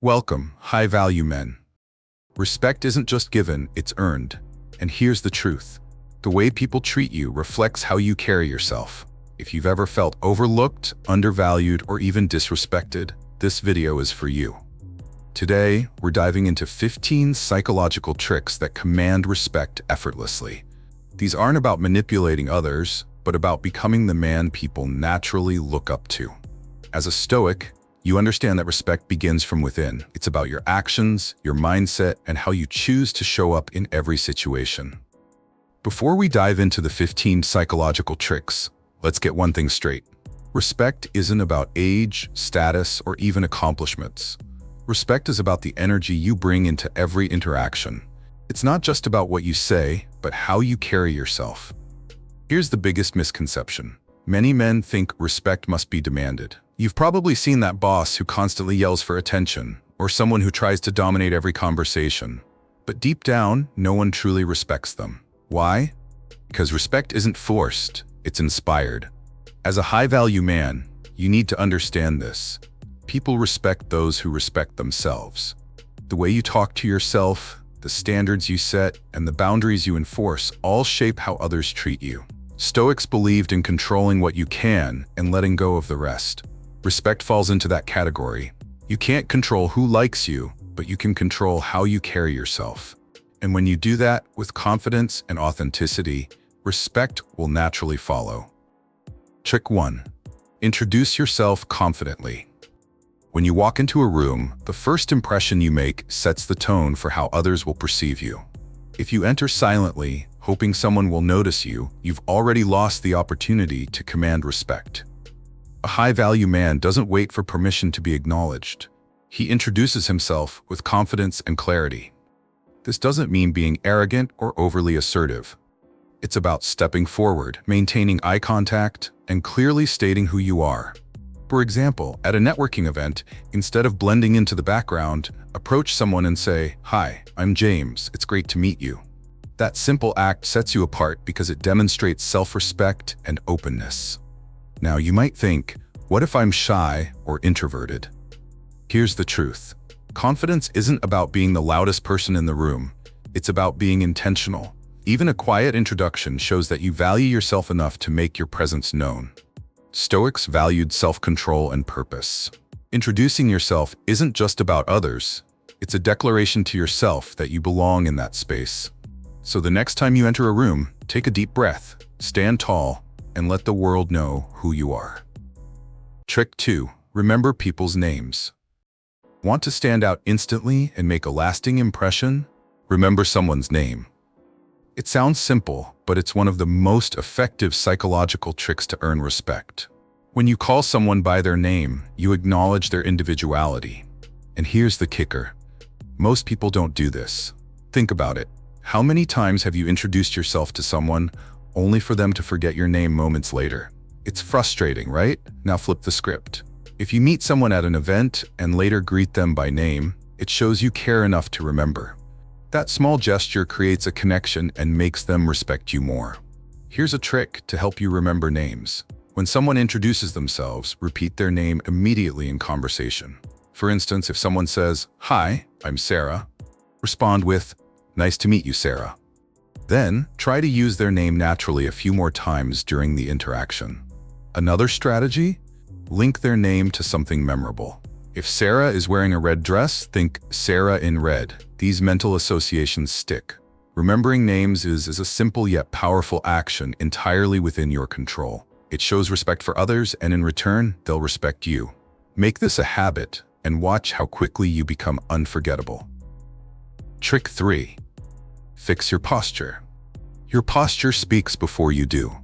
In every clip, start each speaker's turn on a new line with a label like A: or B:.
A: Welcome, high-value men. Respect isn't just given, it's earned. And here's the truth. The way people treat you reflects how you carry yourself. If you've ever felt overlooked, undervalued, or even disrespected, this video is for you. Today, we're diving into 15 psychological tricks that command respect effortlessly. These aren't about manipulating others, but about becoming the man people naturally look up to. As a Stoic, you understand that respect begins from within. It's about your actions, your mindset, and how you choose to show up in every situation. Before we dive into the 15 psychological tricks, let's get one thing straight. Respect isn't about age, status, or even accomplishments. Respect is about the energy you bring into every interaction. It's not just about what you say, but how you carry yourself. Here's the biggest misconception. Many men think respect must be demanded. You've probably seen that boss who constantly yells for attention, or someone who tries to dominate every conversation. But deep down, no one truly respects them. Why? Because respect isn't forced, it's inspired. As a high-value man, you need to understand this. People respect those who respect themselves. The way you talk to yourself, the standards you set, and the boundaries you enforce all shape how others treat you. Stoics believed in controlling what you can and letting go of the rest. Respect falls into that category. You can't control who likes you, but you can control how you carry yourself. And when you do that with confidence and authenticity, respect will naturally follow. Trick 1. Introduce yourself confidently. When you walk into a room, the first impression you make sets the tone for how others will perceive you. If you enter silently, hoping someone will notice you, you've already lost the opportunity to command respect. A high-value man doesn't wait for permission to be acknowledged. He introduces himself with confidence and clarity. This doesn't mean being arrogant or overly assertive. It's about stepping forward, maintaining eye contact, and clearly stating who you are. For example, at a networking event, instead of blending into the background, approach someone and say, "Hi, I'm James. It's great to meet you." That simple act sets you apart because it demonstrates self-respect and openness. Now, you might think, what if I'm shy or introverted? Here's the truth. Confidence isn't about being the loudest person in the room. It's about being intentional. Even a quiet introduction shows that you value yourself enough to make your presence known. Stoics valued self-control and purpose. Introducing yourself isn't just about others. It's a declaration to yourself that you belong in that space. So the next time you enter a room, take a deep breath, stand tall, and let the world know who you are. Trick 2. Remember people's names. Want to stand out instantly and make a lasting impression? Remember someone's name. It sounds simple, but it's one of the most effective psychological tricks to earn respect. When you call someone by their name, you acknowledge their individuality. And here's the kicker. Most people don't do this. Think about it. How many times have you introduced yourself to someone only for them to forget your name moments later? It's frustrating, right? Now flip the script. If you meet someone at an event and later greet them by name, it shows you care enough to remember. That small gesture creates a connection and makes them respect you more. Here's a trick to help you remember names. When someone introduces themselves, repeat their name immediately in conversation. For instance, if someone says, "Hi, I'm Sarah," respond with, "Nice to meet you, Sarah." Then, try to use their name naturally a few more times during the interaction. Another strategy? Link their name to something memorable. If Sarah is wearing a red dress, think Sarah in red. These mental associations stick. Remembering names is a simple yet powerful action entirely within your control. It shows respect for others, and in return, they'll respect you. Make this a habit, and watch how quickly you become unforgettable. Trick 3. Fix your posture. Your posture speaks before you do.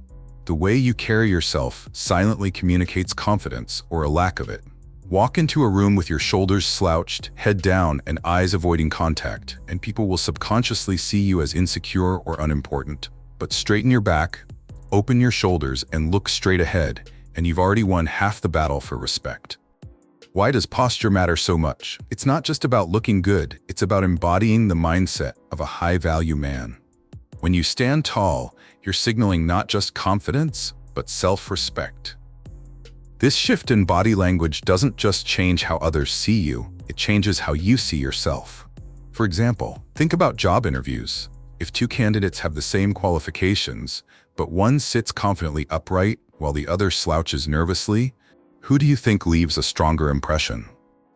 A: The way you carry yourself silently communicates confidence or a lack of it. Walk into a room with your shoulders slouched, head down, and eyes avoiding contact, and people will subconsciously see you as insecure or unimportant. But straighten your back, open your shoulders, and look straight ahead, and you've already won half the battle for respect. Why does posture matter so much? It's not just about looking good, it's about embodying the mindset of a high-value man. When you stand tall, you're signaling not just confidence, but self-respect. This shift in body language doesn't just change how others see you, it changes how you see yourself. For example, think about job interviews. If two candidates have the same qualifications, but one sits confidently upright while the other slouches nervously, who do you think leaves a stronger impression?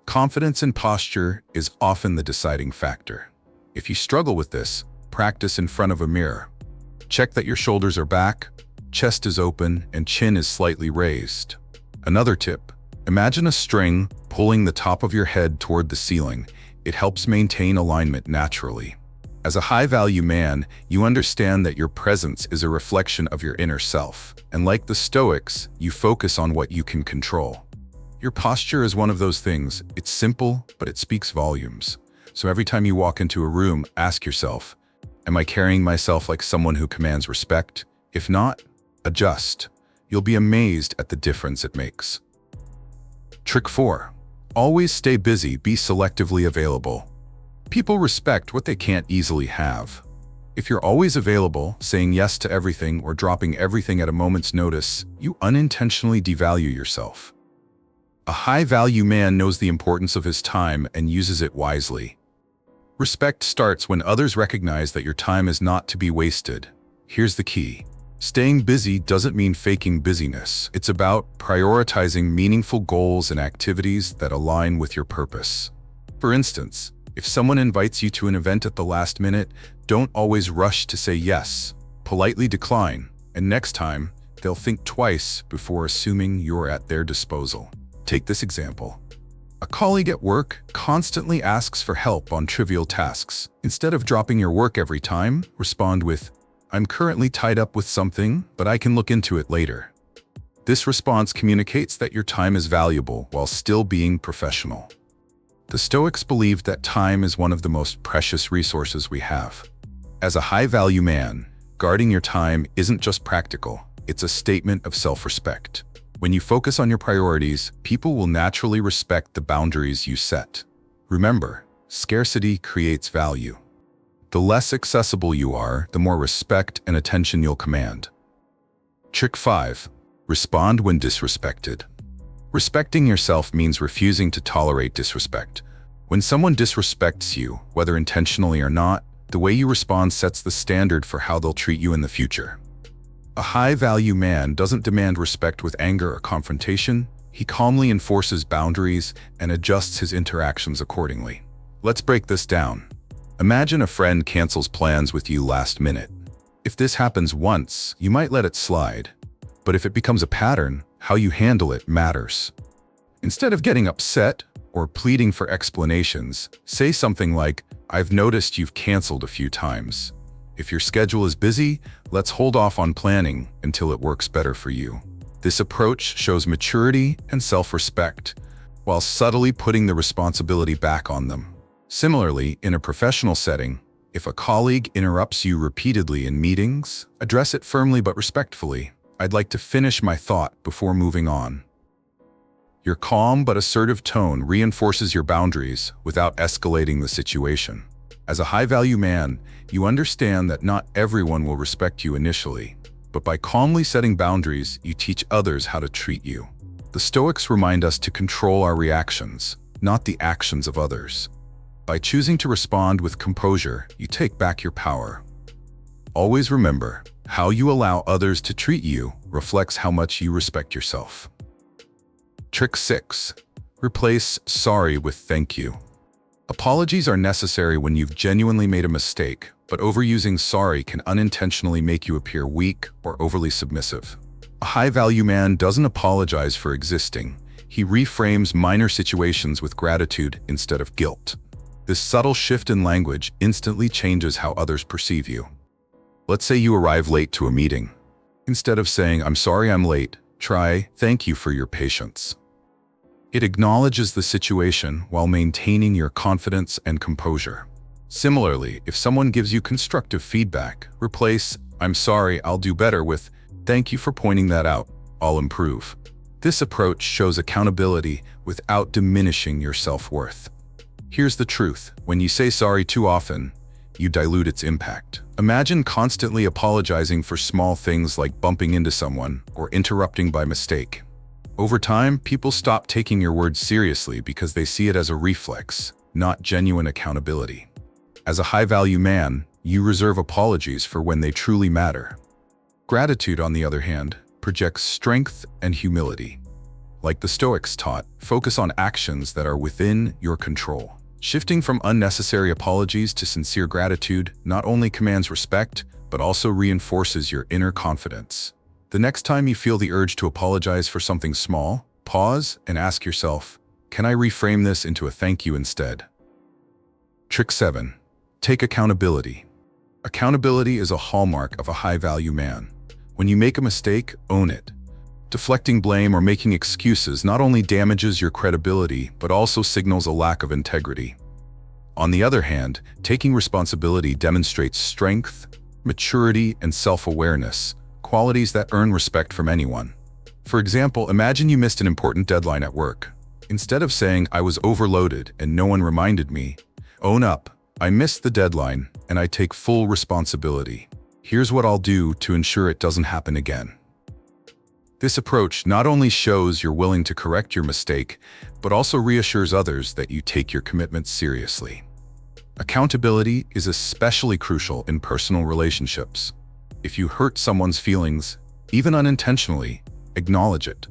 A: Confidence and posture is often the deciding factor. If you struggle with this, practice in front of a mirror. Check that your shoulders are back, chest is open, and chin is slightly raised. Another tip: imagine a string pulling the top of your head toward the ceiling. It helps maintain alignment naturally. As a high-value man, you understand that your presence is a reflection of your inner self, and like the Stoics, you focus on what you can control. Your posture is one of those things. It's simple, but it speaks volumes. So every time you walk into a room, ask yourself, am I carrying myself like someone who commands respect? If not, adjust. You'll be amazed at the difference it makes. Trick 4. Always stay busy, be selectively available. People respect what they can't easily have. If you're always available, saying yes to everything or dropping everything at a moment's notice, you unintentionally devalue yourself. A high-value man knows the importance of his time and uses it wisely. Respect starts when others recognize that your time is not to be wasted. Here's the key. Staying busy doesn't mean faking busyness. It's about prioritizing meaningful goals and activities that align with your purpose. For instance, if someone invites you to an event at the last minute, don't always rush to say yes. Politely decline, and next time, they'll think twice before assuming you're at their disposal. Take this example. A colleague at work constantly asks for help on trivial tasks. Instead of dropping your work every time, respond with, "I'm currently tied up with something, but I can look into it later." This response communicates that your time is valuable while still being professional. The Stoics believed that time is one of the most precious resources we have. As a high-value man, guarding your time isn't just practical, it's a statement of self-respect. When you focus on your priorities, people will naturally respect the boundaries you set. Remember, scarcity creates value. The less accessible you are, the more respect and attention you'll command. Trick 5. Respond when disrespected. Respecting yourself means refusing to tolerate disrespect. When someone disrespects you, whether intentionally or not, the way you respond sets the standard for how they'll treat you in the future. A high-value man doesn't demand respect with anger or confrontation. He calmly enforces boundaries and adjusts his interactions accordingly. Let's break this down. Imagine a friend cancels plans with you last minute. If this happens once, you might let it slide. But if it becomes a pattern, how you handle it matters. Instead of getting upset or pleading for explanations, say something like, "I've noticed you've canceled a few times. If your schedule is busy, let's hold off on planning until it works better for you." This approach shows maturity and self-respect, while subtly putting the responsibility back on them. Similarly, in a professional setting, if a colleague interrupts you repeatedly in meetings, address it firmly but respectfully. "I'd like to finish my thought before moving on." Your calm but assertive tone reinforces your boundaries without escalating the situation. As a high-value man, you understand that not everyone will respect you initially, but by calmly setting boundaries, you teach others how to treat you. The Stoics remind us to control our reactions, not the actions of others. By choosing to respond with composure, you take back your power. Always remember, how you allow others to treat you reflects how much you respect yourself. Trick 6. Replace sorry with thank you. Apologies are necessary when you've genuinely made a mistake, but overusing sorry can unintentionally make you appear weak or overly submissive. A high-value man doesn't apologize for existing. He reframes minor situations with gratitude instead of guilt. This subtle shift in language instantly changes how others perceive you. Let's say you arrive late to a meeting. Instead of saying, "I'm sorry I'm late," try, "Thank you for your patience." It acknowledges the situation while maintaining your confidence and composure. Similarly, if someone gives you constructive feedback, replace, "I'm sorry, I'll do better" with, "Thank you for pointing that out, I'll improve." This approach shows accountability without diminishing your self-worth. Here's the truth: when you say sorry too often, you dilute its impact. Imagine constantly apologizing for small things like bumping into someone or interrupting by mistake. Over time, people stop taking your words seriously because they see it as a reflex, not genuine accountability. As a high-value man, you reserve apologies for when they truly matter. Gratitude, on the other hand, projects strength and humility. Like the Stoics taught, focus on actions that are within your control. Shifting from unnecessary apologies to sincere gratitude not only commands respect, but also reinforces your inner confidence. The next time you feel the urge to apologize for something small, pause and ask yourself, can I reframe this into a thank you instead? Trick 7. Take accountability. Accountability is a hallmark of a high-value man. When you make a mistake, own it. Deflecting blame or making excuses not only damages your credibility, but also signals a lack of integrity. On the other hand, taking responsibility demonstrates strength, maturity, and self-awareness, qualities that earn respect from anyone. For example, imagine you missed an important deadline at work. Instead of saying, "I was overloaded and no one reminded me," own up, "I missed the deadline and I take full responsibility. Here's what I'll do to ensure it doesn't happen again." This approach not only shows you're willing to correct your mistake, but also reassures others that you take your commitments seriously. Accountability is especially crucial in personal relationships. If you hurt someone's feelings, even unintentionally, acknowledge it.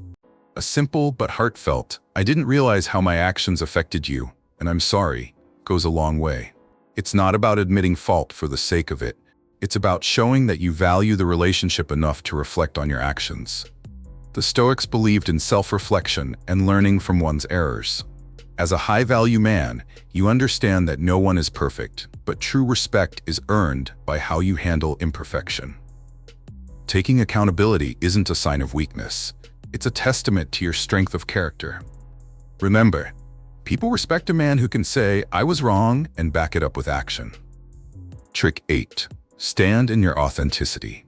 A: A simple but heartfelt, "I didn't realize how my actions affected you, and I'm sorry," goes a long way. It's not about admitting fault for the sake of it. It's about showing that you value the relationship enough to reflect on your actions. The Stoics believed in self-reflection and learning from one's errors. As a high-value man, you understand that no one is perfect, but true respect is earned by how you handle imperfection. Taking accountability isn't a sign of weakness. It's a testament to your strength of character. Remember, people respect a man who can say, "I was wrong," and back it up with action. Trick 8. Stand in your authenticity.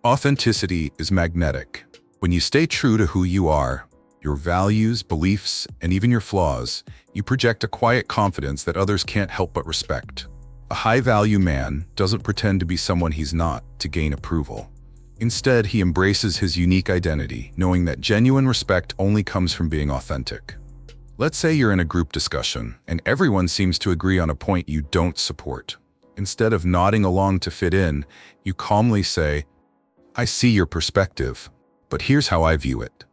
A: Authenticity is magnetic. When you stay true to who you are, your values, beliefs, and even your flaws, you project a quiet confidence that others can't help but respect. A high-value man doesn't pretend to be someone he's not to gain approval. Instead, he embraces his unique identity, knowing that genuine respect only comes from being authentic. Let's say you're in a group discussion, and everyone seems to agree on a point you don't support. Instead of nodding along to fit in, you calmly say, "I see your perspective, but here's how I view it."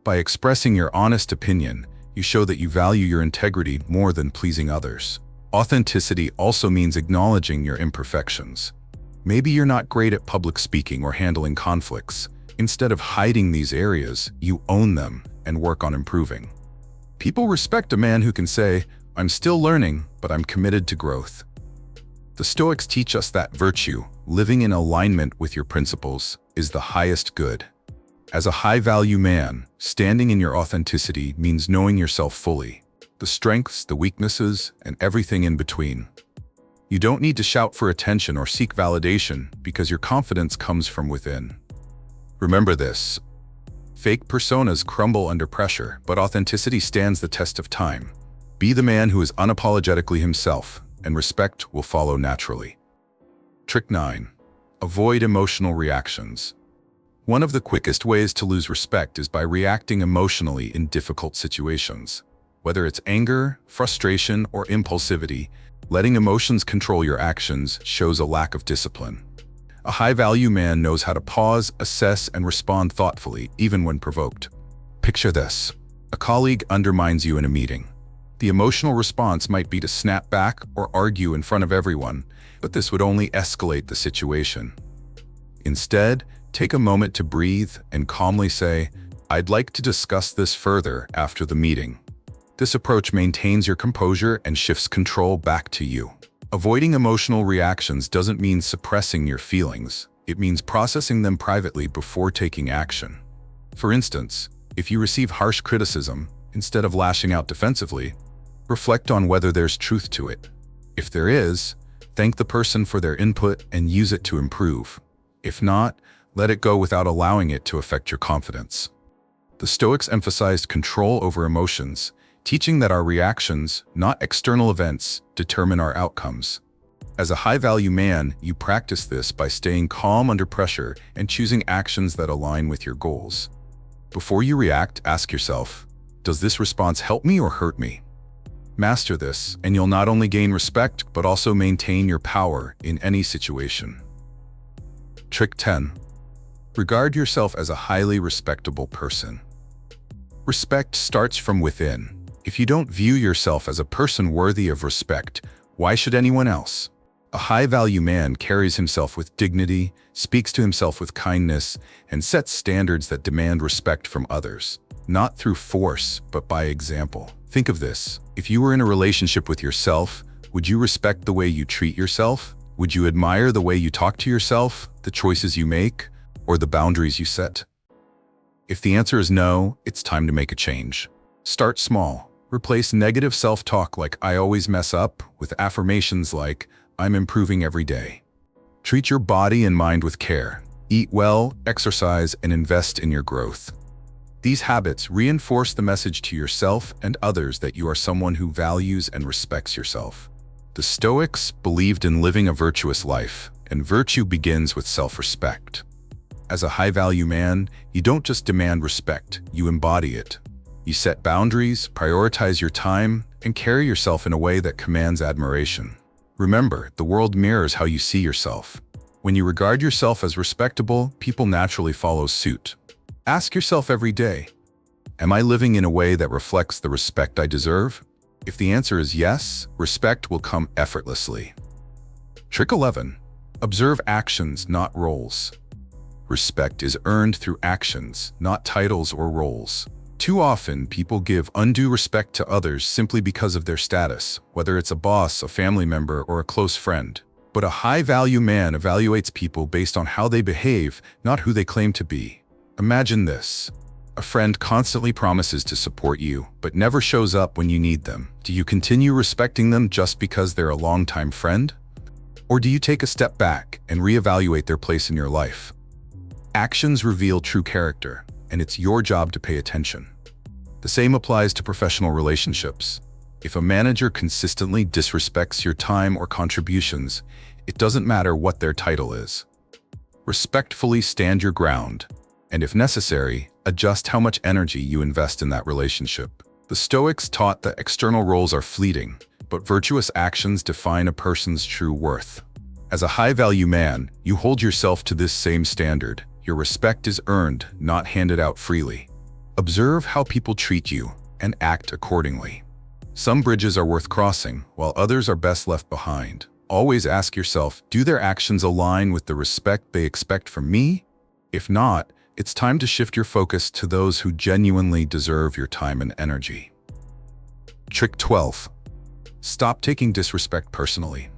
A: By expressing your honest opinion, you show that you value your integrity more than pleasing others. Authenticity also means acknowledging your imperfections. Maybe you're not great at public speaking or handling conflicts. Instead of hiding these areas, you own them and work on improving. People respect a man who can say, "I'm still learning, but I'm committed to growth." The Stoics teach us that virtue, living in alignment with your principles, is the highest good. As a high-value man, standing in your authenticity means knowing yourself fully, the strengths, the weaknesses, and everything in between. You don't need to shout for attention or seek validation because your confidence comes from within. Remember this: fake personas crumble under pressure, but authenticity stands the test of time. Be the man who is unapologetically himself, and respect will follow naturally. Trick 9. Avoid emotional reactions. One of the quickest ways to lose respect is by reacting emotionally in difficult situations. Whether it's anger, frustration, or impulsivity, letting emotions control your actions shows a lack of discipline. A high-value man knows how to pause, assess, and respond thoughtfully, even when provoked. Picture this: a colleague undermines you in a meeting. The emotional response might be to snap back or argue in front of everyone, but this would only escalate the situation. Instead, take a moment to breathe and calmly say, "I'd like to discuss this further after the meeting." This approach maintains your composure and shifts control back to you. Avoiding emotional reactions doesn't mean suppressing your feelings. It means processing them privately before taking action. For instance, if you receive harsh criticism, instead of lashing out defensively, reflect on whether there's truth to it. If there is, thank the person for their input and use it to improve. If not, let it go without allowing it to affect your confidence. The Stoics emphasized control over emotions, teaching that our reactions, not external events, determine our outcomes. As a high-value man, you practice this by staying calm under pressure and choosing actions that align with your goals. Before you react, ask yourself, does this response help me or hurt me? Master this, and you'll not only gain respect, but also maintain your power in any situation. Trick 10. Regard yourself as a highly respectable person. Respect starts from within. If you don't view yourself as a person worthy of respect, why should anyone else? A high-value man carries himself with dignity, speaks to himself with kindness, and sets standards that demand respect from others, not through force, but by example. Think of this. If you were in a relationship with yourself, would you respect the way you treat yourself? Would you admire the way you talk to yourself, the choices you make, or the boundaries you set? If the answer is no, it's time to make a change. Start small. Replace negative self-talk like "I always mess up" with affirmations like "I'm improving every day." Treat your body and mind with care. Eat well, exercise, and invest in your growth. These habits reinforce the message to yourself and others that you are someone who values and respects yourself. The Stoics believed in living a virtuous life, and virtue begins with self-respect. As a high-value man, you don't just demand respect, you embody it. You set boundaries, prioritize your time, and carry yourself in a way that commands admiration. Remember, the world mirrors how you see yourself. When you regard yourself as respectable, people naturally follow suit. Ask yourself every day, am I living in a way that reflects the respect I deserve? If the answer is yes, respect will come effortlessly. Trick 11. Observe actions, not roles. Respect is earned through actions, not titles or roles. Too often, people give undue respect to others simply because of their status, whether it's a boss, a family member, or a close friend. But a high-value man evaluates people based on how they behave, not who they claim to be. Imagine this. A friend constantly promises to support you, but never shows up when you need them. Do you continue respecting them just because they're a longtime friend? Or do you take a step back and reevaluate their place in your life? Actions reveal true character, and it's your job to pay attention. The same applies to professional relationships. If a manager consistently disrespects your time or contributions, it doesn't matter what their title is. Respectfully stand your ground, and if necessary, adjust how much energy you invest in that relationship. The Stoics taught that external roles are fleeting, but virtuous actions define a person's true worth. As a high-value man, you hold yourself to this same standard. Your respect is earned, not handed out freely. Observe how people treat you and act accordingly. Some bridges are worth crossing, while others are best left behind. Always ask yourself, do their actions align with the respect they expect from me? If not, it's time to shift your focus to those who genuinely deserve your time and energy. Trick 12. Stop taking disrespect personally.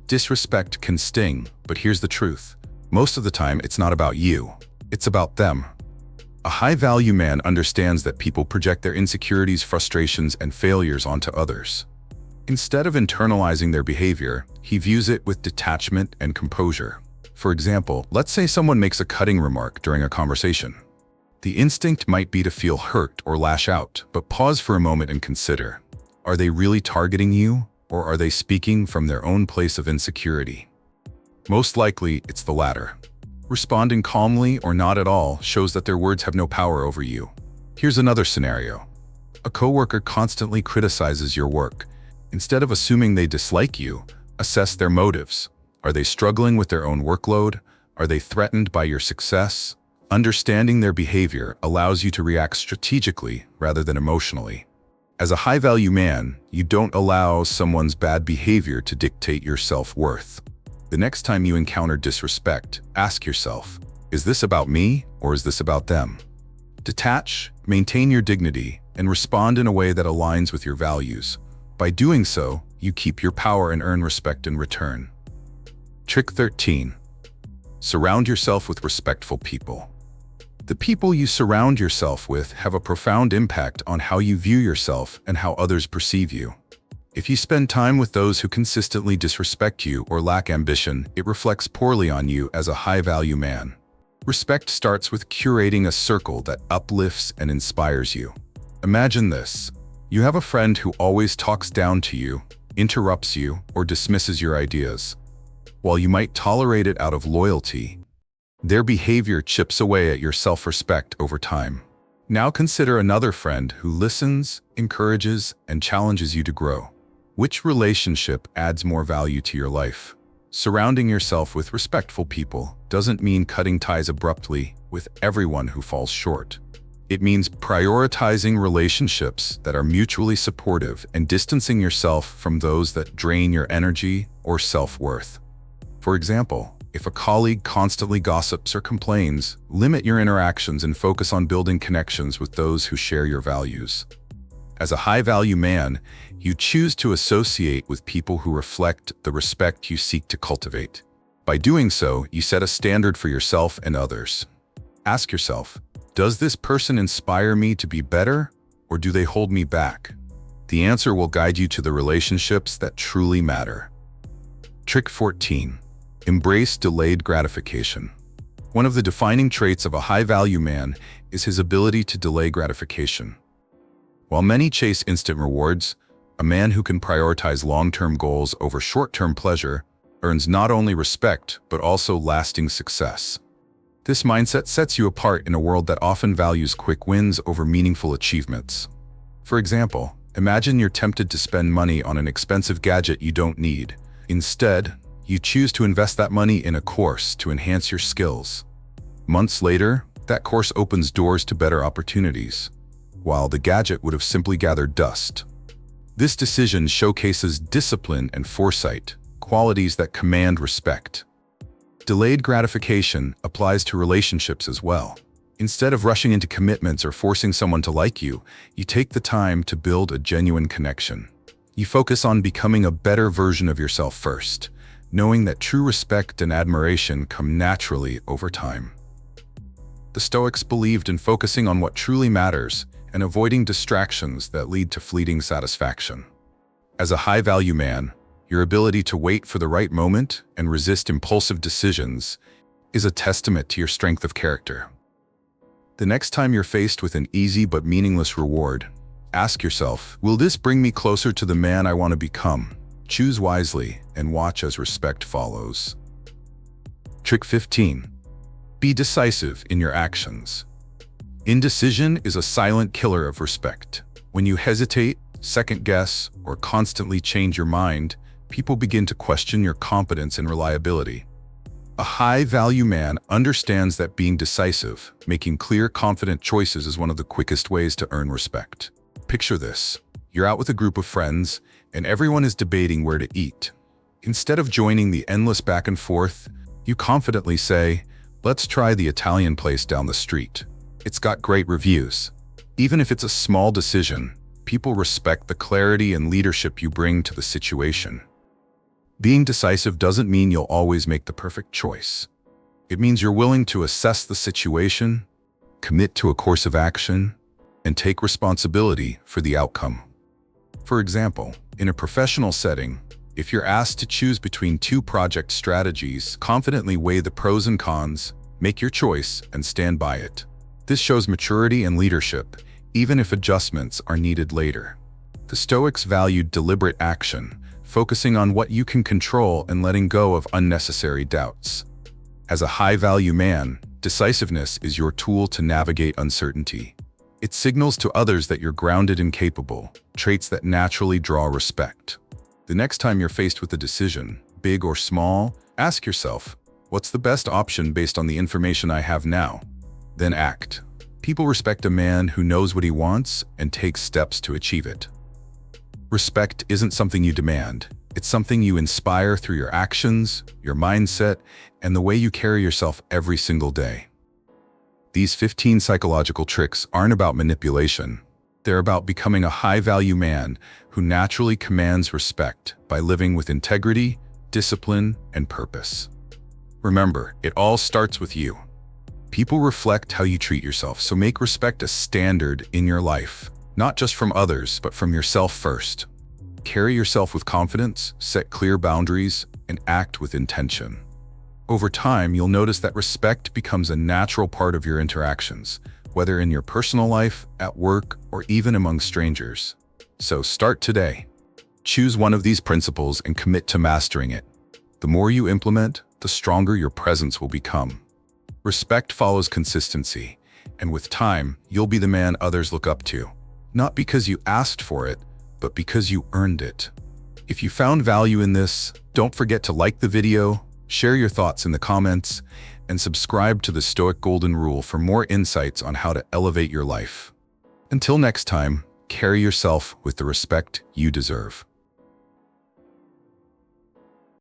A: Disrespect can sting, but here's the truth. Most of the time, it's not about you. It's about them. A high-value man understands that people project their insecurities, frustrations, and failures onto others. Instead of internalizing their behavior, he views it with detachment and composure. For example, let's say someone makes a cutting remark during a conversation. The instinct might be to feel hurt or lash out, but pause for a moment and consider. Are they really targeting you, or are they speaking from their own place of insecurity? Most likely, it's the latter. Responding calmly or not at all shows that their words have no power over you. Here's another scenario. A coworker constantly criticizes your work. Instead of assuming they dislike you, assess their motives. Are they struggling with their own workload? Are they threatened by your success? Understanding their behavior allows you to react strategically rather than emotionally. As a high-value man, you don't allow someone's bad behavior to dictate your self-worth. The next time you encounter disrespect, ask yourself, is this about me or is this about them? Detach, maintain your dignity, and respond in a way that aligns with your values. By doing so, you keep your power and earn respect in return. Trick 13. Surround yourself with respectful people. The people you surround yourself with have a profound impact on how you view yourself and how others perceive you. If you spend time with those who consistently disrespect you or lack ambition, it reflects poorly on you as a high-value man. Respect starts with curating a circle that uplifts and inspires you. Imagine this. You have a friend who always talks down to you, interrupts you, or dismisses your ideas. While you might tolerate it out of loyalty, Their behavior chips away at your self-respect over time. Now consider another friend who listens, encourages, and challenges you to grow. Which relationship adds more value to your life? Surrounding yourself with respectful people doesn't mean cutting ties abruptly with everyone who falls short. It means prioritizing relationships that are mutually supportive and distancing yourself from those that drain your energy or self-worth. For example, if a colleague constantly gossips or complains, limit your interactions and focus on building connections with those who share your values. As a high-value man, you choose to associate with people who reflect the respect you seek to cultivate. By doing so, you set a standard for yourself and others. Ask yourself, does this person inspire me to be better, or do they hold me back? The answer will guide you to the relationships that truly matter. Trick 14. Embrace delayed gratification. One of the defining traits of a high-value man is his ability to delay gratification. While many chase instant rewards, a man who can prioritize long-term goals over short-term pleasure earns not only respect but also lasting success. This mindset sets you apart in a world that often values quick wins over meaningful achievements. For example, imagine you're tempted to spend money on an expensive gadget you don't need. Instead, you choose to invest that money in a course to enhance your skills. Months later, that course opens doors to better opportunities, while the gadget would have simply gathered dust. This decision showcases discipline and foresight, qualities that command respect. Delayed gratification applies to relationships as well. Instead of rushing into commitments or forcing someone to like you, you take the time to build a genuine connection. You focus on becoming a better version of yourself first, knowing that true respect and admiration come naturally over time. The Stoics believed in focusing on what truly matters and avoiding distractions that lead to fleeting satisfaction. As a high-value man, your ability to wait for the right moment and resist impulsive decisions is a testament to your strength of character. The next time you're faced with an easy but meaningless reward, ask yourself, will this bring me closer to the man I want to become? Choose wisely and watch as respect follows. Trick 15. Be decisive in your actions. Indecision is a silent killer of respect. When you hesitate, second-guess, or constantly change your mind, people begin to question your competence and reliability. A high-value man understands that being decisive, making clear, confident choices is one of the quickest ways to earn respect. Picture this. You're out with a group of friends, and everyone is debating where to eat. Instead of joining the endless back and forth, you confidently say, "Let's try the Italian place down the street. It's got great reviews." Even if it's a small decision, people respect the clarity and leadership you bring to the situation. Being decisive doesn't mean you'll always make the perfect choice. It means you're willing to assess the situation, commit to a course of action, and take responsibility for the outcome. For example, in a professional setting, if you're asked to choose between two project strategies, confidently weigh the pros and cons, make your choice, and stand by it. This shows maturity and leadership, even if adjustments are needed later. The Stoics valued deliberate action, focusing on what you can control and letting go of unnecessary doubts. As a high-value man, decisiveness is your tool to navigate uncertainty. It signals to others that you're grounded and capable, traits that naturally draw respect. The next time you're faced with a decision, big or small, ask yourself, what's the best option based on the information I have now? Then act. People respect a man who knows what he wants and takes steps to achieve it. Respect isn't something you demand. It's something you inspire through your actions, your mindset, and the way you carry yourself every single day. These 15 psychological tricks aren't about manipulation. They're about becoming a high-value man who naturally commands respect by living with integrity, discipline, and purpose. Remember, it all starts with you. People reflect how you treat yourself, so make respect a standard in your life, not just from others, but from yourself first. Carry yourself with confidence, set clear boundaries, and act with intention. Over time, you'll notice that respect becomes a natural part of your interactions, whether in your personal life, at work, or even among strangers. So start today. Choose one of these principles and commit to mastering it. The more you implement, the stronger your presence will become. Respect follows consistency, and with time, you'll be the man others look up to. Not because you asked for it, but because you earned it. If you found value in this, don't forget to like the video, share your thoughts in the comments, and subscribe to the Stoic Golden Rule for more insights on how to elevate your life. Until next time, carry yourself with the respect you deserve.